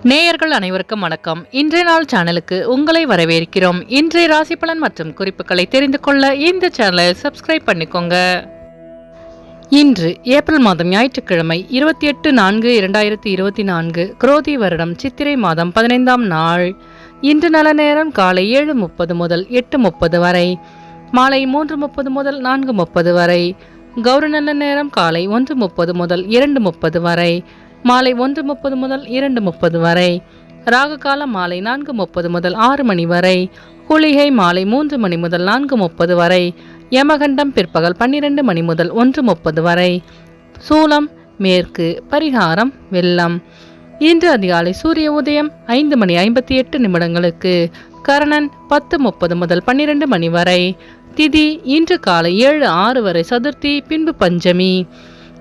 நேயர்கள் அனைவருக்கும் வணக்கம். இன்றைய நாள் சேனலுக்கு உங்களை வரவேற்கிறோம். இன்றைய ராசி பலன் மற்றும் குறிப்புகளை தெரிந்து கொள்ள இந்த சேனலை சப்ஸ்கிரைப் பண்ணிக்கோங்க. இன்று ஏப்ரல் மாதம் ஞாயிற்றுக்கிழமை 28/4/2024 குரோதி வருடம் சித்திரை மாதம் 15ஆம் நாள். இன்று நல்ல நேரம் காலை 7:30 முதல் 8:30 வரை, மாலை 3:30 முதல் 4:30 வரை. கௌரி நல்ல நேரம் காலை 1:30 முதல் 2:30 வரை, மாலை 1:30 முதல் 2:30 வரை. ராகு காலம் மாலை 4:30 முதல் 6 மணி வரை. குளிகை மாலை 3 மணி முதல் 4:30 வரை. யமகண்டம் பிற்பகல் 12 மணி முதல் 1:30 வரை. சூலம் மேற்கு. பரிகாரம் வெள்ளம். இன்று அதிகாலை சூரிய உதயம் 5:58 கரணன் 10:30 முதல் 12 மணி வரை. திதி இன்று காலை 7:06 வரை சதுர்த்தி, பின்பு பஞ்சமி.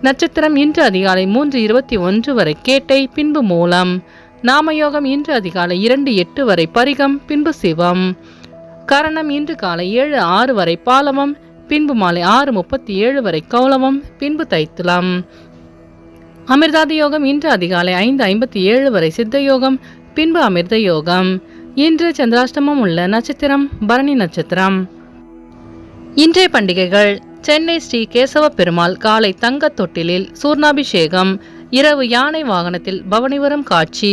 நட்சத்திரம் இன்று அதிகாலை 3:21 வரை கேட்டை, பின்பு மூலம். நாமயோகம் இன்று அதிகாலை 2:08 வரை பரிகம், பின்பு சிவம். கரணம் இன்று காலை 7:06 வரை பாலவம், பின்பு மாலை 6:37 வரை கௌளவம், பின்பு தைத்துலம். அமிர்தாதி யோகம் இன்று அதிகாலை 5:57 வரை சித்த யோகம், பின்பு அமிர்த யோகம். இன்று சந்திராஷ்டமம் உள்ள நட்சத்திரம் பரணி நட்சத்திரம். இன்றைய பண்டிகைகள்: சென்னை ஸ்ரீ கேசவ பெருமாள் காலை தங்க தொட்டிலில் சூர்ணாபிஷேகம், இரவு யானை வாகனத்தில் பவனி வரும் காட்சி.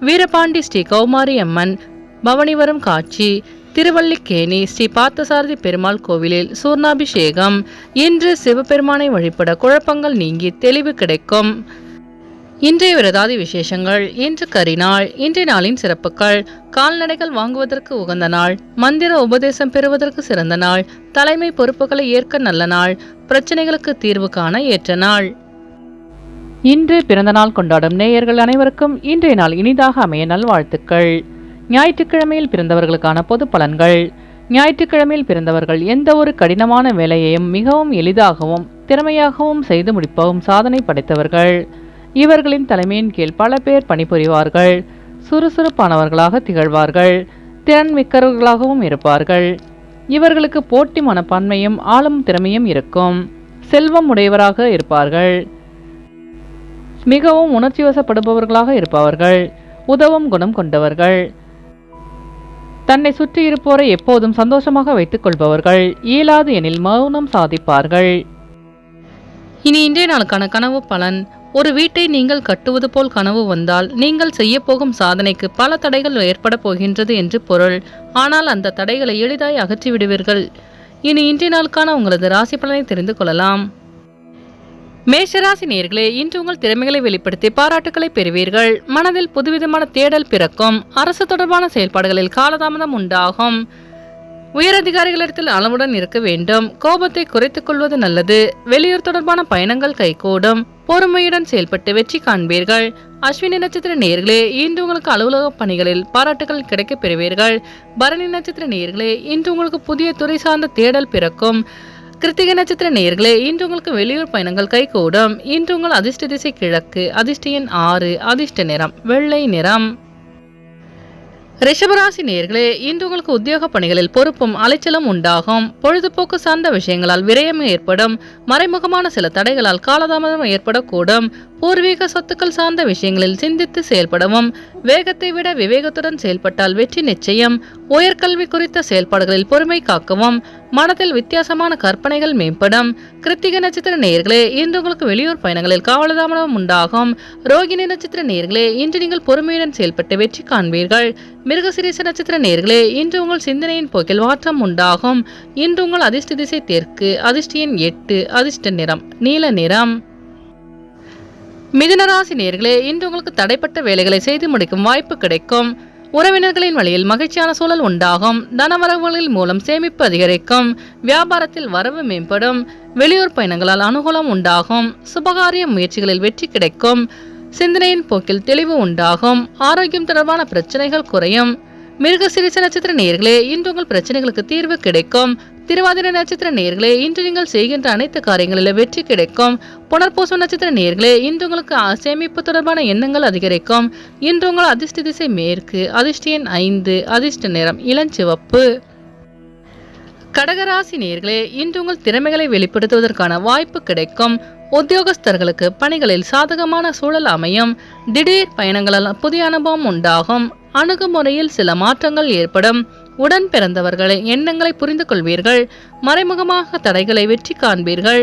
வீரபாண்டி ஸ்ரீ கௌமாரி அம்மன் பவனி வரும் காட்சி. திருவல்லிக்கேணி ஸ்ரீ பார்த்தசாரதி பெருமாள் கோவிலில் சூர்ணாபிஷேகம். இன்று சிவபெருமானை வழிபட குழப்பங்கள் நீங்கி தெளிவு கிடைக்கும். இன்றைய விரதாதி விசேஷங்கள்: இன்று கரிநாள். இன்றைய நாளின் சிறப்புகள்: கால்நடைகள் வாங்குவதற்கு உகந்த நாள், மந்திர உபதேசம் பெறுவதற்கு சிறந்த நாள், தலைமை பொறுப்புகளை ஏற்க நல்ல நாள், பிரச்சனைகளுக்கு தீர்வு காண ஏற்ற நாள். இன்று பிறந்த நாள் கொண்டாடும் நேயர்கள் அனைவருக்கும் இன்றைய நாள் இனிதாக அமைய நல்வாழ்த்துக்கள். ஞாயிற்றுக்கிழமையில் பிறந்தவர்களுக்கான பொது பலன்கள். ஞாயிற்றுக்கிழமையில் பிறந்தவர்கள் எந்த ஒரு கடினமான வேலையையும் மிகவும் எளிதாகவும் திறமையாகவும் செய்து முடிப்பவும் சாதனை படைத்தவர்கள். இவர்களின் தலைமையின் கீழ் பல பேர் பணிபுரிவார்கள். சுறுசுறுப்பானவர்களாக திகழ்வார்கள். திறன் மிக்கவர்களாகவும் இருப்பார்கள். இவர்களுக்கு போட்டி மனப்பான்மையும் ஆளும் திறமையும் இருக்கும். செல்வம் உடையவராக இருப்பார்கள். மிகவும் உணர்ச்சி வசப்படுபவர்களாக இருப்பவர்கள். உதவும் குணம் கொண்டவர்கள். தன்னை சுற்றி இருப்போரை எப்போதும் சந்தோஷமாக வைத்துக் கொள்பவர்கள். இயலாது எனில் மௌனம் சாதிப்பார்கள். இனி இன்றைய நாளுக்கான கனவு பலன். ஒரு வீட்டை நீங்கள் கட்டுவது போல் கனவு வந்தால் நீங்கள் செய்ய போகும் சாதனைக்கு பல தடைகள் ஏற்பட போகின்றது என்று பொருள். ஆனால் அந்த தடைகளை எளிதாய் அகற்றி விடுவீர்கள். இனி இன்றைய நாளுக்கான உங்களது ராசி பலனை தெரிந்து கொள்ளலாம். மேஷராசி நேயர்களே, இன்று உங்கள் திறமைகளை வெளிப்படுத்தி பாராட்டுக்களை பெறுவீர்கள். மனதில் புதுவிதமான தேடல் பிறக்கும். அரசு தொடர்பான செயல்பாடுகளில் காலதாமதம் உண்டாகும். உயரதிகாரிகளிடத்தில் அளவுடன் இருக்க வேண்டும். கோபத்தை குறைத்துக் கொள்வது நல்லது. வெளியூர் தொடர்பான பயணங்கள் கைகூடும். பொறுமையுடன் செயல்பட்டு வெற்றி காண்பீர்கள். அஸ்வினி நட்சத்திர நேயர்களே, இன்று உங்களுக்கு அலுவலக பணிகளில் பாராட்டுகள் கிடைக்க பெறுவீர்கள். பரணி நட்சத்திர நேயர்களே, இன்று உங்களுக்கு புதிய துறை சார்ந்த தேடல் பிறக்கும். கிருத்திகை நட்சத்திர நேயர்களே, இன்று உங்களுக்கு வெளியூர் பயணங்கள் கைகூடும். இன்று உங்கள் அதிர்ஷ்ட திசை கிழக்கு. அதிர்ஷ்ட எண் 6. அதிர்ஷ்ட நிறம் வெள்ளை நிறம். ரிஷபராசி நேயர்களே, இன்று உங்களுக்கு உத்தியோக பணிகளில் பொறுப்பும் அலைச்சலும் உண்டாகும். பொழுதுபோக்கு சார்ந்த விஷயங்களால் விரயம் ஏற்படும். மறைமுகமான சில தடைகளால் காலதாமதம் ஏற்படக்கூடும். பூர்வீக சொத்துக்கள் சார்ந்த விஷயங்களில் சிந்தித்து செயல்படவும். வேகத்தை விட விவேகத்துடன் செயல்பட்டால் வெற்றி நிச்சயம். உயர்கல்வி குறித்த செயல்பாடுகளில் பொறுமை காக்கவும். மனதில் வித்தியாசமான கற்பனைகள் மேம்படும். கிருத்திகை நட்சத்திர நேயர்களே, இன்று உங்களுக்கு வெளியூர் பயணங்களில் காலதாமதம் உண்டாகும். ரோகிணி நட்சத்திர நேயர்களே, இன்று நீங்கள் பொறுமையுடன் செயல்பட்டு வெற்றி காண்பீர்கள். மிருகசிரீச நட்சத்திர நேயர்களே, இன்று உங்கள் சிந்தனையின் போக்கில் மாற்றம் உண்டாகும். இன்று உங்கள் அதிர்ஷ்ட திசை தெற்கு. அதிர்ஷ்ட எண் 8. அதிர்ஷ்ட நிறம் நீல நிறம். மிதுனராசி நேயர்களே, இன்று உங்களுக்கு தடைப்பட்ட வேலைகளை செய்து முடிக்கும் வாய்ப்பு கிடைக்கும். உறவினர்களின் வழியில் மகிழ்ச்சியான சூழல் உண்டாகும். தனவரவுகளின் மூலம் சேமிப்பு அதிகரிக்கும். வியாபாரத்தில் வரவு மேம்படும். வெளியூர் பயணங்களால் அனுகூலம் உண்டாகும். சுபகாரிய முயற்சிகளில் வெற்றி கிடைக்கும். சிந்தனையின் போக்கில் தெளிவு உண்டாகும். ஆரோக்கியம் தொடர்பான பிரச்சனைகள் குறையும். மிருகசிரீச நட்சத்திர நேயர்களே, இன்று உங்கள் பிரச்சனைகளுக்கு தீர்வு கிடைக்கும். திருவாதிரை நட்சத்திர நேயர்களே, இன்று நீங்கள் செய்கின்ற அனைத்து காரியங்களிலும் வெற்றி கிடைக்கும். புனர்பூசம் நட்சத்திர நேயர்களே, இன்று உங்களுக்கு சேமிப்பு தொடர்பான எண்ணங்கள் அதிகரிக்கும். இன்று உங்கள் அதிர்ஷ்ட திசை மேற்கு. அதிர்ஷ்ட எண் 5. அதிர்ஷ்ட நிறம் இளஞ்சிவப்பு. கடகராசி நேயர்களே, இன்று உங்கள் திறமைகளை வெளிப்படுத்துவதற்கான வாய்ப்பு கிடைக்கும். உத்தியோகஸ்தர்களுக்கு பணிகளில் சாதகமான சூழல் அமையும். திடீர் பயணங்களால் புதிய அனுபவம் உண்டாகும். அணுகுமுறையில் சில மாற்றங்கள் ஏற்படும். உடன் பிறந்தவர்களை எண்ணங்களை புரிந்து கொள்வீர்கள். மறைமுகமாக தடைகளை வெற்றி காண்பீர்கள்.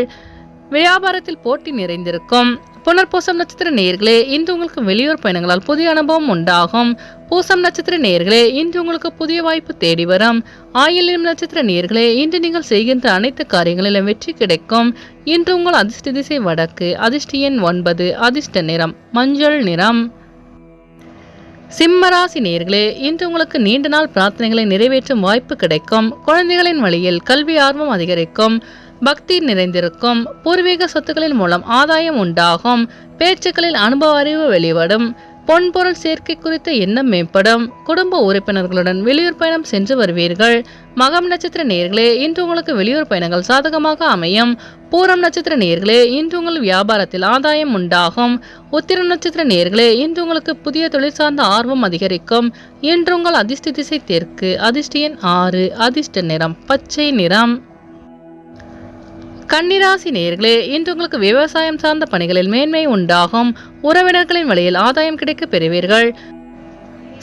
வியாபாரத்தில் போட்டி நிறைந்திருக்கும். புனர்பூசம் நட்சத்திர நேயர்களே, இன்று உங்களுக்கு வெளியூர் பயணங்களால் புதிய அனுபவம் உண்டாகும். பூசம் நட்சத்திர நேயர்களே, இன்று உங்களுக்கு புதிய வாய்ப்பு தேடி வரும். ஆயில்யம் நட்சத்திர நேயர்களே, இன்று நீங்கள் செய்கின்ற அனைத்து காரியங்களிலும் வெற்றி கிடைக்கும். இன்று உங்கள் அதிர்ஷ்ட திசை வடக்கு. அதிர்ஷ்ட எண் 9. அதிர்ஷ்ட நிறம் மஞ்சள் நிறம். சிம்மராசி நேயர்களே, இன்று உங்களுக்கு நீண்ட நாள் பிரார்த்தனைகளை நிறைவேற்றும் வாய்ப்பு கிடைக்கும். குழந்தைகளின் வழியில் கல்வி ஆர்வம் அதிகரிக்கும். பக்தி நிறைந்திருக்கும். பூர்வீக சொத்துக்களின் மூலம் ஆதாயம் உண்டாகும். பேச்சுக்களில் அனுபவ அறிவு வெளிவடும். பொன்பொருள் சேர்க்கை குறித்த எண்ணம் மேம்படும். குடும்ப உறுப்பினர்களுடன் வெளியூர் பயணம் சென்று வருவீர்கள். மகம் நட்சத்திர நேயர்களே, இன்று உங்களுக்கு வெளியூர் பயணங்கள் சாதகமாக அமையும். பூரம் நட்சத்திர நேயர்களே, இன்று உங்கள் வியாபாரத்தில் ஆதாயம் உண்டாகும். உத்திரம் நட்சத்திர நேயர்களே, இன்று உங்களுக்கு புதிய தொழில் சார்ந்த ஆர்வம் அதிகரிக்கும். இன்று உங்கள் அதிர்ஷ்ட திசை தெற்கு. அதிர்ஷ்ட எண் 6. அதிர்ஷ்ட நிறம் பச்சை நிறம். கன்னிராசி நேயர்களே, இன்று உங்களுக்கு விவசாயம் சார்ந்த பணிகளில் மேன்மை உண்டாகும். உறவினர்களின் வழியில் ஆதாயம் கிடைக்க பெறுவீர்கள்.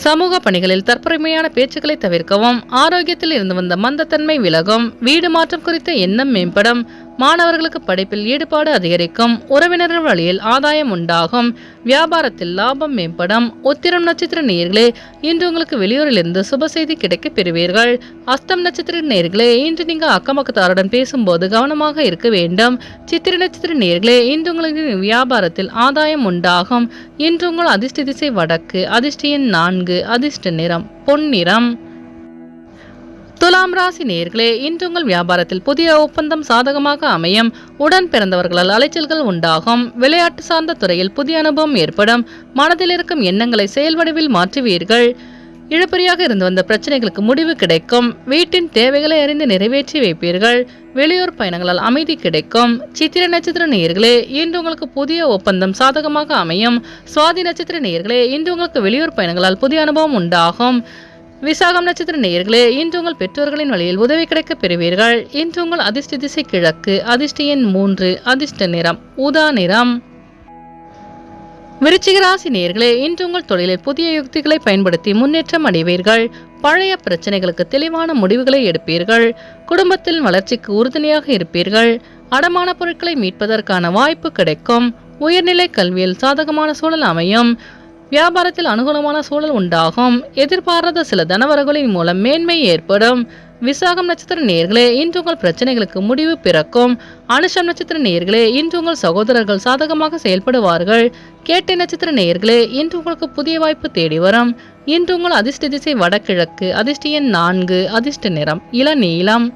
சமூக பணிகளில் தற்பெருமையான பேச்சுக்களை தவிர்க்கவும். ஆரோக்கியத்தில் இருந்து வந்த மந்தத்தன்மை விலகும். வீடு மாற்றம் குறித்த எண்ணம் மேம்படும். மாணவர்களுக்கு படிப்பில் ஈடுபாடு அதிகரிக்கும். உறவினர்கள் வழியில் ஆதாயம் உண்டாகும். வியாபாரத்தில் லாபம் மேம்படும். உத்திரம் நட்சத்திர நேயர்களே, இன்று உங்களுக்கு வெளியூரிலிருந்து சுப செய்தி கிடைக்க பெறுவீர்கள். அஸ்தம் நட்சத்திர நேயர்களே, இன்று நீங்கள் அக்கம்பக்கத்தாருடன் பேசும்போது கவனமாக இருக்க வேண்டும். சித்திரை நட்சத்திர நேயர்களே, இன்று உங்களுக்கு வியாபாரத்தில் ஆதாயம் உண்டாகும். இன்று உங்கள் அதிர்ஷ்ட திசை வடக்கு. அதிர்ஷ்ட எண் 4. அதிர்ஷ்ட நிறம் பொன்னிறம். துலாம் ராசி நேயர்களே, இன்று உங்கள் வியாபாரத்தில் புதிய ஒப்பந்தம் சாதகமாக அமையும். உடன் பிறந்தவர்களால் அலைச்சல்கள் உண்டாகும். விளையாட்டு சார்ந்த துறையில் புதிய அனுபவம் ஏற்படும். மனதில் இருக்கும் எண்ணங்களை செயல் வடிவில் மாற்றுவீர்கள். இழுபறியாக இருந்து வந்த பிரச்சனைகளுக்கு முடிவு கிடைக்கும். வீட்டின் தேவைகளை அறிந்து நிறைவேற்றி வைப்பீர்கள். வெளியூர் பயணங்களால் அமைதி கிடைக்கும். சித்திரை நட்சத்திர நேயர்களே, இன்று உங்களுக்கு புதிய ஒப்பந்தம் சாதகமாக அமையும். சுவாதி நட்சத்திர நேயர்களே, இன்று உங்களுக்கு வெளியூர் பயணங்களால் புதிய அனுபவம் உண்டாகும். விசாகம் நட்சத்திர நேயர்களே, இன்று உங்கள் பெற்றோர்களின் வழியில் உதவி கிடைக்க பெறுவீர்கள். இன்று உங்கள் அதிர்ஷ்ட திசை கிழக்கு. அதிர்ஷ்ட எண் 3. அதிர்ஷ்ட நிறம் ஊதா நிறம். விருச்சிக ராசி நேயர்களே, இன்று உங்கள் தொழிலில் புதிய யுக்திகளை பயன்படுத்தி முன்னேற்றம் அடைவீர்கள். பழைய பிரச்சனைகளுக்கு தெளிவான முடிவுகளை எடுப்பீர்கள். குடும்பத்தில் வளர்ச்சிக்கு உறுதுணையாக இருப்பீர்கள். அடமான பொருட்களை மீட்பதற்கான வாய்ப்பு கிடைக்கும். உயர்நிலை கல்வியில் சாதகமான சூழல் அமையும். வியாபாரத்தில் அனுகூலமான சூழல் உண்டாகும். எதிர்பாராத சில தனவரவுகளின் மூலம் மேன்மை ஏற்படும். விசாகம் நட்சத்திர நேயர்களே, இன்று உங்கள் பிரச்சனைகளுக்கு முடிவு பிறக்கும். அனுஷம் நட்சத்திர நேயர்களே, இன்று உங்கள் சகோதரர்கள் சாதகமாக செயல்படுவார்கள். கேட்டை நட்சத்திர நேயர்களே, இன்று உங்களுக்கு புதிய வாய்ப்பு தேடி வரும். இன்று உங்கள் அதிர்ஷ்ட திசை வடகிழக்கு. அதிர்ஷ்ட எண் 4. அதிர்ஷ்ட நிறம் இளநீலம்.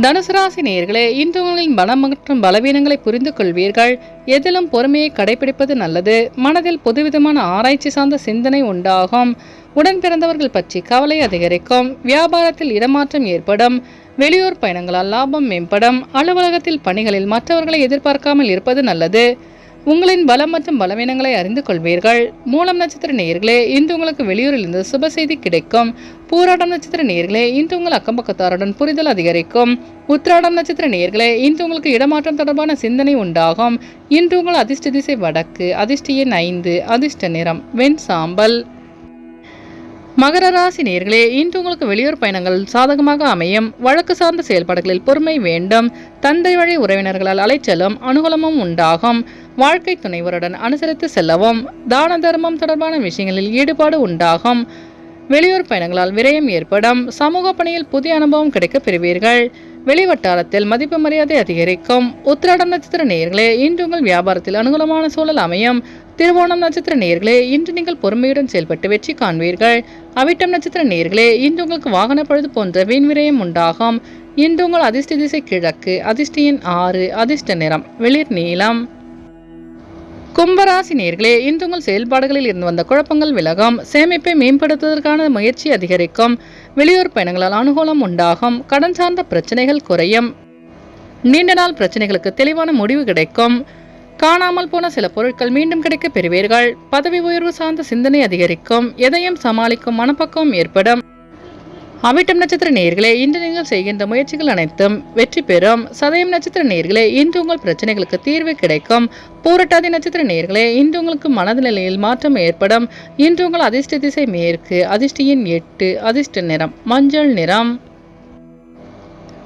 தனுசு ராசி நேயர்களே, இன்று உங்களின் பலம் மற்றும் பலவீனங்களை புரிந்து கொள்வீர்கள். எதிலும் பொறுமையை கடைபிடிப்பது நல்லது. மனதில் புதுவிதமான ஆராய்ச்சி சார்ந்த சிந்தனை உண்டாகும். உடன் பிறந்தவர்கள் பற்றி கவலை அதிகரிக்கும். வியாபாரத்தில் இடமாற்றம் ஏற்படும். வெளியூர் பயணங்களால் லாபம் மேம்படும். அலுவலகத்தில் பணிகளில் மற்றவர்களை எதிர்பார்க்காமல் இருப்பது நல்லது. உங்களின் பலம் மற்றும் பலவீனங்களை அறிந்து கொள்வீர்கள். மூலம் நட்சத்திர நேயர்களே, இன்று உங்களுக்கு வெளியூரிலிருந்து சுப செய்தி கிடைக்கும். பூராடம் நட்சத்திர நேயர்களே, இன்று உங்கள் அக்கம்பக்கத்தாருடன் புரிதல் அதிகரிக்கும். உத்திராடம் நட்சத்திர நேயர்களே, இன்று உங்களுக்கு இடமாற்றம் தொடர்பான சிந்தனை உண்டாகும். இன்று உங்கள் அதிர்ஷ்ட திசை வடக்கு. அதிர்ஷ்ட எண் 5. அதிர்ஷ்ட நிறம் வெண் சாம்பல். மகர ராசி நேயர்களே, இன்று உங்களுக்கு வெளியூர் பயணங்கள் சாதகமாக அமையும். வழக்கு சார்ந்த செயல்பாடுகளில் பொறுமை வேண்டும். தந்தை வழி உறவினர்களால் அலைச்சலும் அனுகூலமும் உண்டாகும். வாழ்க்கை துணைவருடன் அனுசரித்து செல்லவும். தான தர்மம் தொடர்பான விஷயங்களில் ஈடுபாடு உண்டாகும். வெளியூர் பயணங்களால் விரயம் ஏற்படும். சமூக பணியில் புதிய அனுபவம் கிடைக்க பெறுவீர்கள். வெளிவட்டாரத்தில் மதிப்பு மரியாதை அதிகரிக்கும். உத்திராடம் நட்சத்திர நேயர்களே, இன்று உங்கள் வியாபாரத்தில் அனுகூலமான சூழல் அமையும். திருவோணம் நட்சத்திர நேயர்களே, இன்று நீங்கள் பொறுமையுடன் செயல்பட்டு வெற்றி காண்பீர்கள். அவிட்டம் நட்சத்திர நேயர்களே, இன்று உங்களுக்கு வாகன பழுது போன்ற வீண் விரயம் உண்டாகும். இன்று உங்கள் அதிர்ஷ்ட திசை கிழக்கு. அதிர்ஷ்ட எண் 6. அதிர்ஷ்ட நிறம் வெளிர் நீலம். கும்பராசி நேயர்களே, இன்று உங்கள் செயல்பாடுகளில் இருந்து வந்த குழப்பங்கள் விலகும். சேமிப்பை மேம்படுத்துவதற்கான முயற்சி அதிகரிக்கும். வெளியூர் பயணங்களால் அனுகூலம் உண்டாகும். கடன் சார்ந்த பிரச்சனைகள் குறையும். நீண்ட நாள் பிரச்சனைகளுக்கு தெளிவான முடிவு கிடைக்கும். காணாமல் போன சில பொருட்கள் மீண்டும் கிடைக்க பெறுவீர்கள். பதவி உயர்வு சார்ந்த சிந்தனை அதிகரிக்கும். எதையும் சமாளிக்கும் மனப்பக்குவம் ஏற்படும். அவிட்டம் நட்சத்திர நேயர்களே, இன்று நீங்கள் செய்கின்ற முயற்சிகள் அனைத்தும் வெற்றி பெறும். சதயம் நட்சத்திர நேயர்களே, இன்று உங்கள் பிரச்சனைகளுக்கு தீர்வு கிடைக்கும். பூரட்டாதி நட்சத்திர நேயர்களே, இன்று உங்களுக்கு மனநிலையில் மாற்றம் ஏற்படும். இன்று உங்கள் அதிர்ஷ்ட திசை மேற்கு, அதிர்ஷ்ட எண் 8, அதிர்ஷ்ட நிறம் மஞ்சள் நிறம்.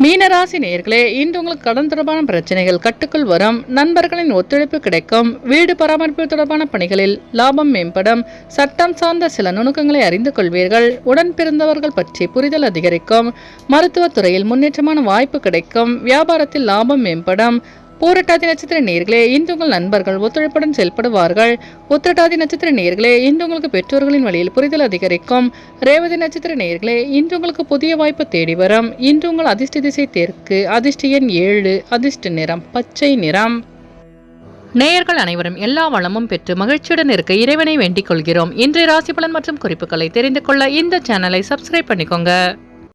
மீனராசி நேயர்களே, இன்று உங்களுக்கு கடன் தொடர்பான பிரச்சனைகள் கட்டுக்குள் வரும். நண்பர்களின் ஒத்துழைப்பு கிடைக்கும். வீடு பராமரிப்பு தொடர்பான பணிகளில் லாபம் மேம்படும். சட்டம் சார்ந்த சில நுணுக்கங்களை அறிந்து கொள்வீர்கள். உடன் பிறந்தவர்கள் பற்றி புரிதல் அதிகரிக்கும். மருத்துவத்துறையில் முன்னேற்றமான வாய்ப்பு கிடைக்கும். வியாபாரத்தில் லாபம் மேம்படும். பூரட்டாதி நட்சத்திர நேயர்களே, இன்று உங்கள் நண்பர்கள் ஒத்துழைப்புடன் செயல்படுவார்கள். உத்திரட்டாதி நட்சத்திர நேயர்களே, இன்று உங்களுக்கு பெற்றோர்களின் வழியில் புரிதல் அதிகரிக்கும். ரேவதி நட்சத்திர நேயர்களே, இன்று உங்களுக்கு புதிய வாய்ப்பு தேடி வரும். இன்று உங்கள் அதிர்ஷ்ட திசை தெற்கு, அதிர்ஷ்ட எண் 7, அதிர்ஷ்ட நிறம் பச்சை நிறம். நேயர்கள் அனைவரும் எல்லா வளமும் பெற்று மகிழ்ச்சியுடன் இருக்க இறைவனை வேண்டிக் கொள்கிறோம். இன்றைய ராசி பலன் மற்றும் குறிப்புகளை தெரிந்து கொள்ள இந்த சேனலை சப்ஸ்கிரைப் பண்ணிக்கோங்க.